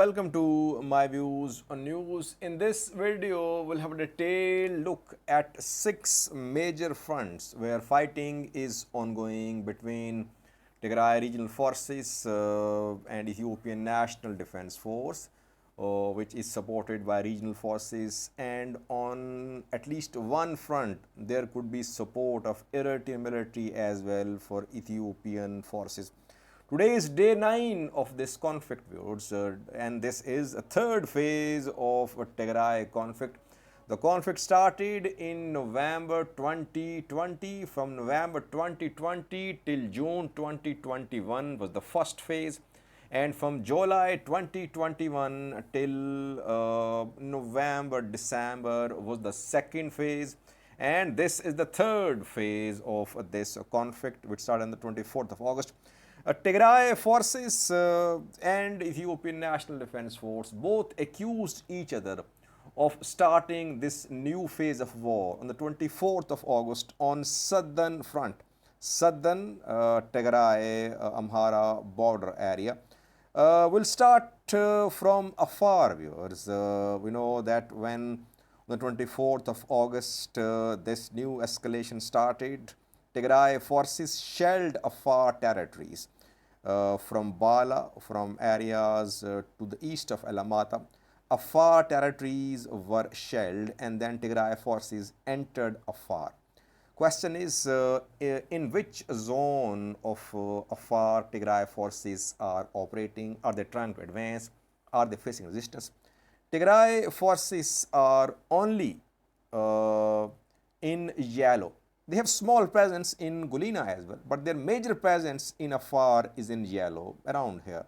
welcome to my views on news. In this video, we'll have a detailed look at 6 major fronts where fighting is ongoing between Tigray regional forces and Ethiopian National Defense Force, which is supported by regional forces. And on at least one front, there could be support of Eritrean military as well for Ethiopian forces. Today is day 9 of this conflict, viewers, and this is a third phase of a Tigray conflict. The conflict started in November 2020. From November 2020 till June 2021 was the first phase, and from July 2021 till November, December was the second phase. And this is the third phase of this conflict, which started on the 24th of August. Tigray forces and Ethiopian National Defense Force both accused each other of starting this new phase of war on the 24th of August on southern front, southern Tigray Amhara border area. We'll start from Afar, viewers. We know that when on the 24th of August this new escalation started, Tigray forces shelled Afar territories from Bala, from areas to the east of Alamata. Afar territories were shelled, and then Tigray forces entered Afar. Question is, in which zone of Afar Tigray forces are operating? Are they trying to advance? Are they facing resistance? Tigray forces are only in yellow. They have small presence in Gulina as well, but their major presence in Afar is in yellow, around here.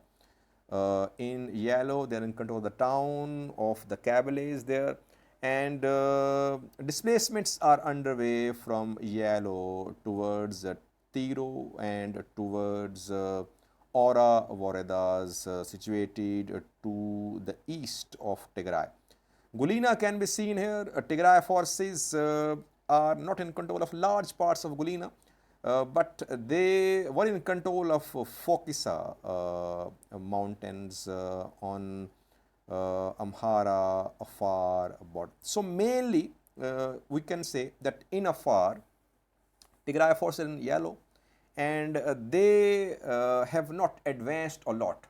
In yellow, they are in control of the town of the Kabyles there, and displacements are underway from yellow towards Tiro and towards Aura Voredas, situated to the east of Tigray. Gulina can be seen here. Tigray forces are not in control of large parts of Gulina, but they were in control of Fokisa mountains on Amhara, Afar border. So mainly we can say that in Afar, Tigray forces in yellow, and they have not advanced a lot.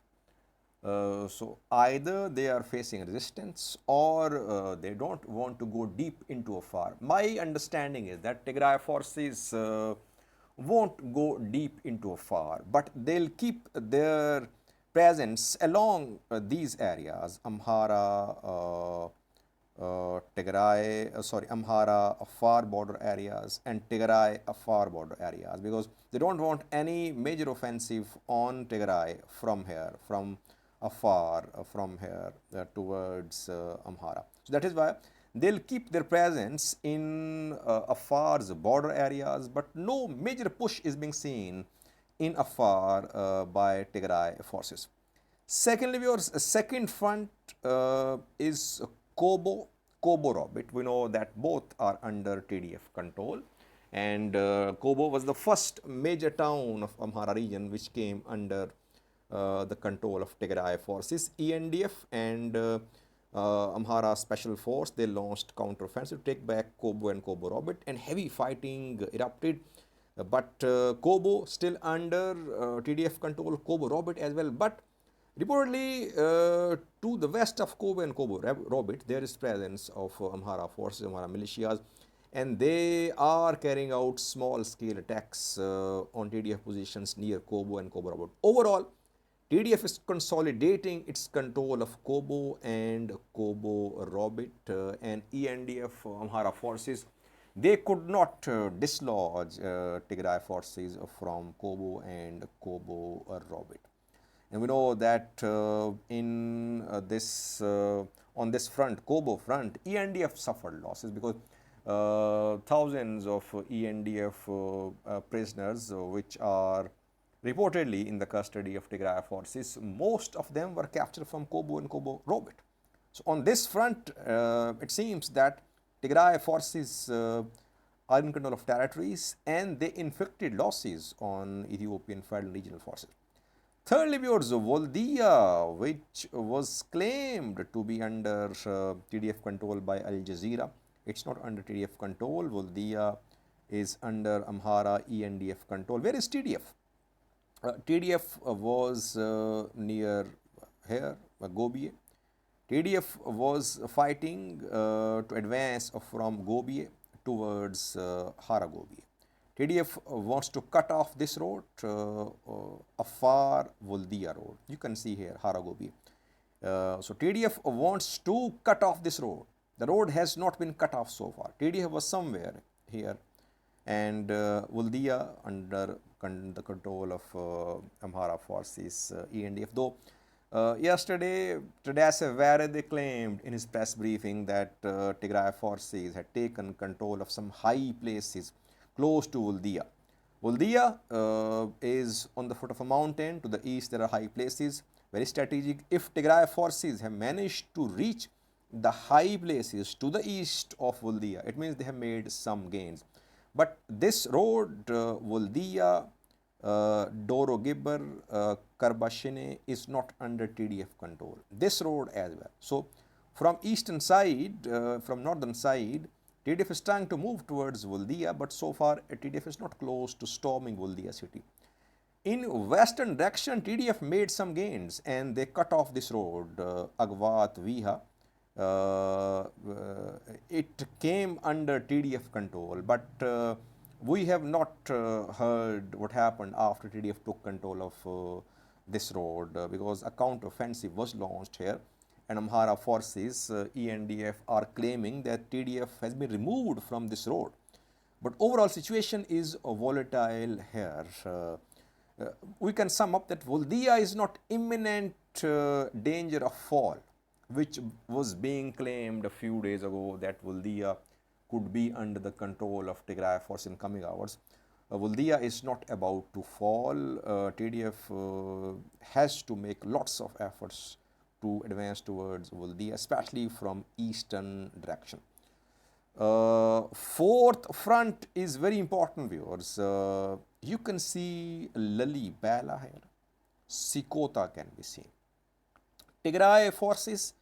So either they are facing resistance or they don't want to go deep into Afar. My understanding is that Tigray forces won't go deep into Afar, but they'll keep their presence along these areas, Amhara, Amhara Afar border areas and Tigray Afar border areas, because they don't want any major offensive on Tigray from here, from Afar, from here towards Amhara. So that is why they'll keep their presence in Afar's border areas, but no major push is being seen in Afar by Tigray forces. Secondly, your second front is Kobo, Kobo Robit. We know that both are under TDF control, and Kobo was the first major town of Amhara region which came under the control of Tigray forces. ENDF and Amhara Special Force, they launched counteroffensive to take back Kobo and Kobo Robit, and heavy fighting erupted. But Kobo still under TDF control, Kobo Robit as well. But reportedly, to the west of Kobo and Kobo Robit, there is presence of Amhara forces, Amhara militias, and they are carrying out small-scale attacks on TDF positions near Kobo and Kobo Robit. Overall, TDF is consolidating its control of Kobo and Kobo Robit, and ENDF Amhara forces, they could not dislodge Tigray forces from Kobo and Kobo Robit. And we know that in this on this front, Kobo front, ENDF suffered losses because thousands of ENDF prisoners, which are reportedly in the custody of Tigray forces, most of them were captured from Kobo and Kobo Robit. So on this front, it seems that Tigray forces are in control of territories, and they inflicted losses on Ethiopian federal regional forces. Thirdly, viewers, Woldia, which was claimed to be under TDF control by Al Jazeera. It's not under TDF control. Woldia is under Amhara ENDF control. Where is TDF? TDF was near here, Gobiye. TDF was fighting to advance from Gobiye towards Hara Gobiye. TDF wants to cut off this road, Afar Woldia road. You can see here, Hara Gobiye. So TDF wants to cut off this road. The road has not been cut off so far. TDF was somewhere here, and Woldia under the control of Amhara forces, ENDF. Though yesterday, Tadesse Vare claimed in his press briefing that Tigray forces had taken control of some high places close to Woldia. Woldia is on the foot of a mountain. To the east, there are high places, very strategic. If Tigray forces have managed to reach the high places to the east of Woldia, it means they have made some gains. But this road, Woldia, Doro Gibber, Karbashine, is not under TDF control. This road as well. So, from eastern side, from northern side, TDF is trying to move towards Woldia, but so far TDF is not close to storming Woldia city. In western direction, TDF made some gains and they cut off this road, Agwat Viha. It came under TDF control, but we have not heard what happened after TDF took control of this road because a counter-offensive was launched here, and Amhara forces, ENDF, are claiming that TDF has been removed from this road. But overall situation is volatile here. We can sum up that Woldia is not imminent danger of fall, which was being claimed a few days ago that Woldia could be under the control of Tigray force in coming hours. Woldia is not about to fall. TDF has to make lots of efforts to advance towards Woldia, especially from eastern direction. Fourth front is very important, viewers. You can see Lalibela here. Sikota can be seen. Tigray forces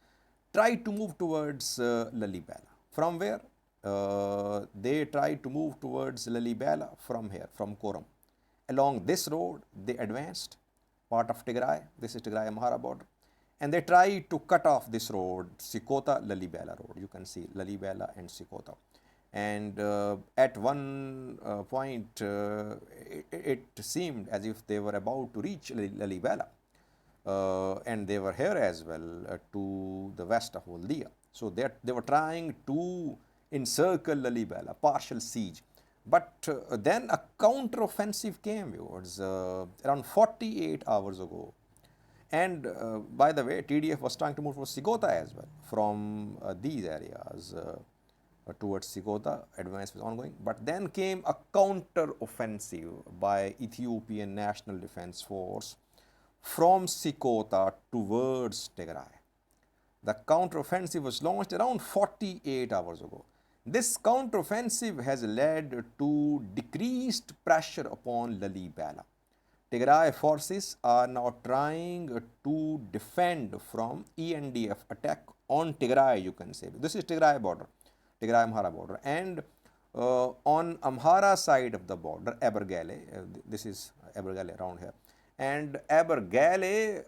try to move towards Lalibela. From where? They try to move towards Lalibela from here, from Koram. Along this road, they advanced, part of Tigray. This is Tigray-Amhara border. And they try to cut off this road, Sikota-Lalibela road. You can see Lalibela and Sikota. And at one point, it seemed as if they were about to reach Lalibela. And they were here as well to the west of Woldia. So they were trying to encircle Lalibela, partial siege. But then a counter-offensive came, viewers, around 48 hours ago. And by the way, TDF was trying to move towards Sikota as well from these areas towards Sikota. Advance was ongoing. But then came a counter-offensive by Ethiopian National Defense Force from Sikota towards Tigray. The counter-offensive was launched around 48 hours ago. This counter-offensive has led to decreased pressure upon Lalibela. Tigray forces are now trying to defend from ENDF attack on Tigray, you can say. This is Tigray border, Tigray-Amhara border. And on Amhara side of the border, Abergale, this is Abergale around here. And Abergale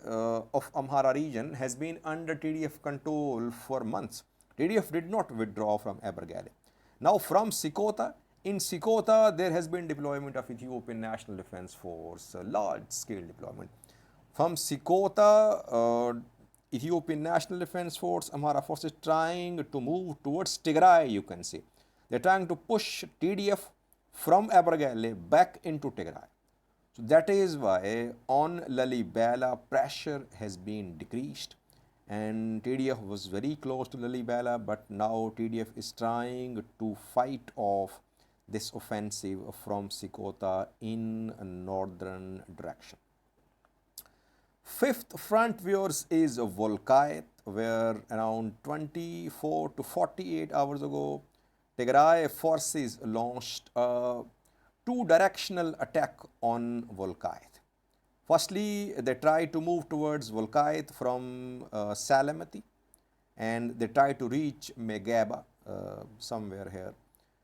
of Amhara region has been under TDF control for months. TDF did not withdraw from Abergale. Now from Sikota, in Sikota, there has been deployment of Ethiopian National Defense Force, large-scale deployment. From Sikota, Ethiopian National Defense Force, Amhara forces trying to move towards Tigray, you can see. They're trying to push TDF from Abergale back into Tigray. So that is why on Lalibela, pressure has been decreased. And TDF was very close to Lalibela, but now TDF is trying to fight off this offensive from Sikota in a northern direction. Fifth front, viewers, is Wolkait, where around 24 to 48 hours ago, Tigray forces launched a two-directional attack on Wolkait. Firstly, they try to move towards Wolkait from Salamati, and they try to reach Megaba somewhere here.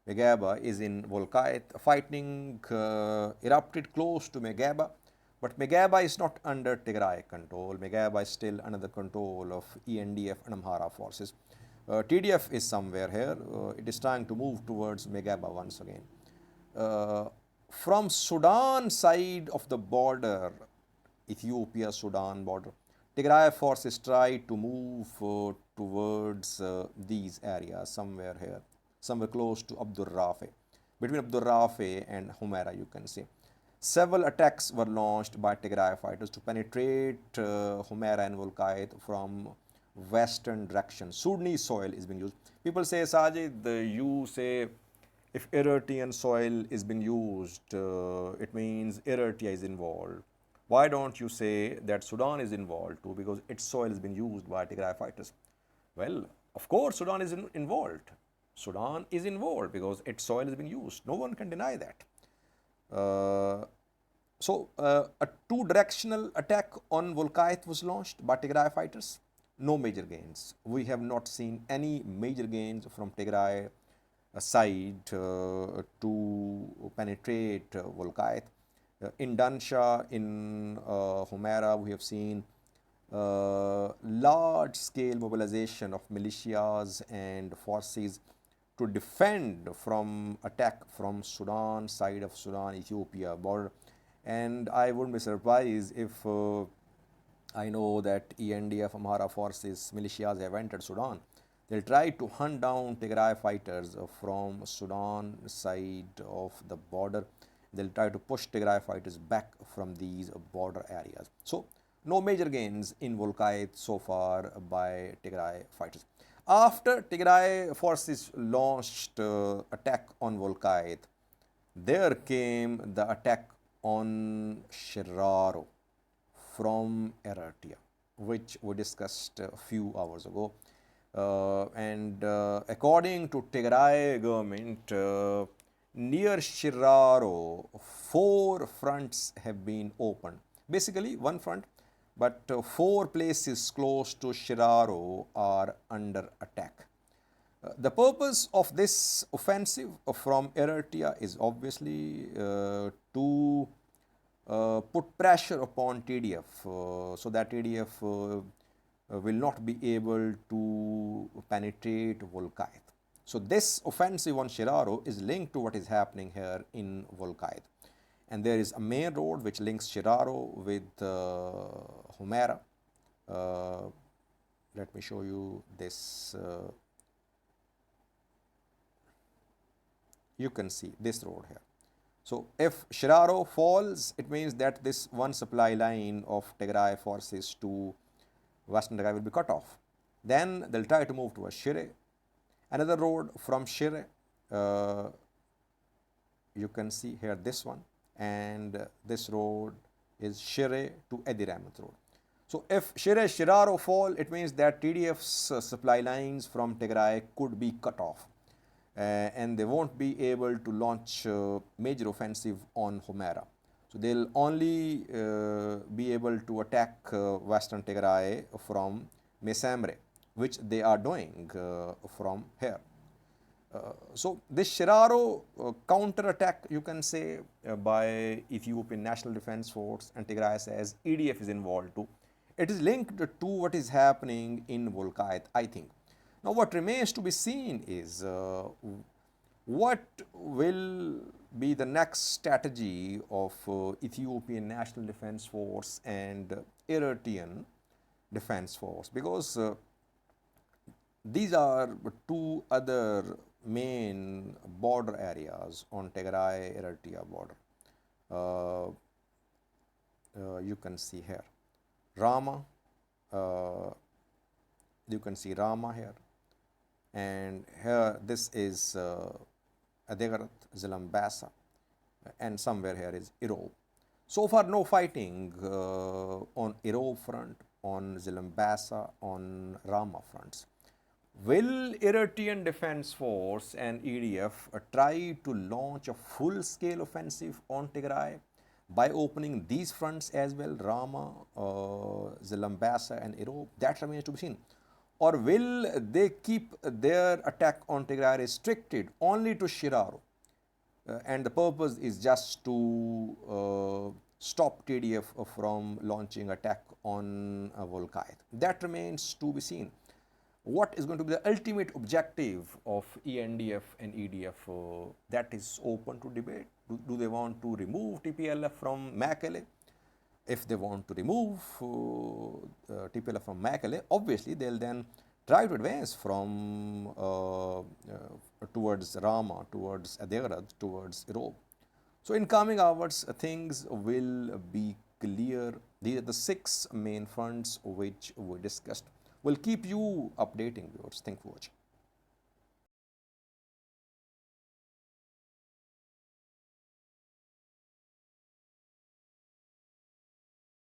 Megaba is in Wolkait. Fighting erupted close to Megaba, but Megaba is not under Tigray control. Megaba is still under the control of ENDF and Amhara forces. TDF is somewhere here. It is trying to move towards Megaba once again. From Sudan side of the border, Ethiopia-Sudan border, Tigray forces try to move towards these areas somewhere here, somewhere close to Abdur Rafe. Between Abdur Rafe and Humera, you can see. Several attacks were launched by Tigray fighters to penetrate Humera and Wolkait from western direction. Sudanese soil is being used. People say, Sajid, you say if Eritrean soil is being used, it means Eritrea is involved. Why don't you say that Sudan is involved too, because its soil is being used by Tigray fighters? Well, of course Sudan is involved. Sudan is involved because its soil is being used. No one can deny that. A two-directional attack on Wolkait was launched by Tigray fighters. No major gains. We have not seen any major gains from Tigray side to penetrate Wolkait. In Dansha, in Humera, we have seen large-scale mobilization of militias and forces to defend from attack from Sudan, side of Sudan, Ethiopia border. And I wouldn't be surprised if I know that ENDF, Amhara forces, militias have entered Sudan. They'll try to hunt down Tigray fighters from Sudan side of the border. They'll try to push Tigray fighters back from these border areas. So, no major gains in Wolkait so far by Tigray fighters. After Tigray forces launched attack on Wolkait, there came the attack on Shiraro from Eritrea, which we discussed a few hours ago. According to Tigray government, near Shiraro, 4 fronts have been opened. Basically, one front, but 4 places close to Shiraro are under attack. The purpose of this offensive from Eritrea is obviously to put pressure upon TDF so that TDF will not be able to penetrate Wolkait. So this offensive on Shiraro is linked to what is happening here in Wolkait. And there is a main road which links Shiraro with Humera. Let me show you this. You can see this road here. So if Shiraro falls, it means that this one supply line of Tigray forces to Western Tigray will be cut off. Then they'll try to move towards Shire. Another road from Shire, you can see here this one, and this road is Shire to Ediramat road. So if Shiraro fall, it means that TDF's supply lines from Tigray could be cut off. And they won't be able to launch major offensive on Humera. So they'll only be able to attack Western Tigray from Mesamre, which they are doing from here. So this Shiraro counter attack, you can say, by Ethiopian National Defense Force, and Tigray says EDF is involved too. It is linked to what is happening in Wolkait, I think. Now, what remains to be seen is what will be the next strategy of Ethiopian National Defense Force and Eritrean Defense Force, because these are 2 other main border areas on Tigray Eritrea border. You can see here Rama, you can see Rama here. And here this is Adegarat, Zilambasa, and somewhere here is Irob. So far no fighting on Irob front, on Zilambasa, on Rama fronts. Will Eritrean Defense Force and EDF try to launch a full-scale offensive on Tigray? by opening these fronts as well, Rama, Zalambasa and Erob? That remains to be seen. Or will they keep their attack on Tigray restricted only to Shiraro? And the purpose is just to stop TDF from launching attack on Wolkait. That remains to be seen. What is going to be the ultimate objective of ENDF and EDF? That is open to debate. Do they want to remove TPLF from Mekelle? If they want to remove TPLF from Mekelle, obviously they'll then try to advance from towards Rama, towards Aderad, towards Erob. So in coming hours, things will be clear. These are the 6 main fronts which we discussed. We'll keep you updating, viewers. Thank you for watching.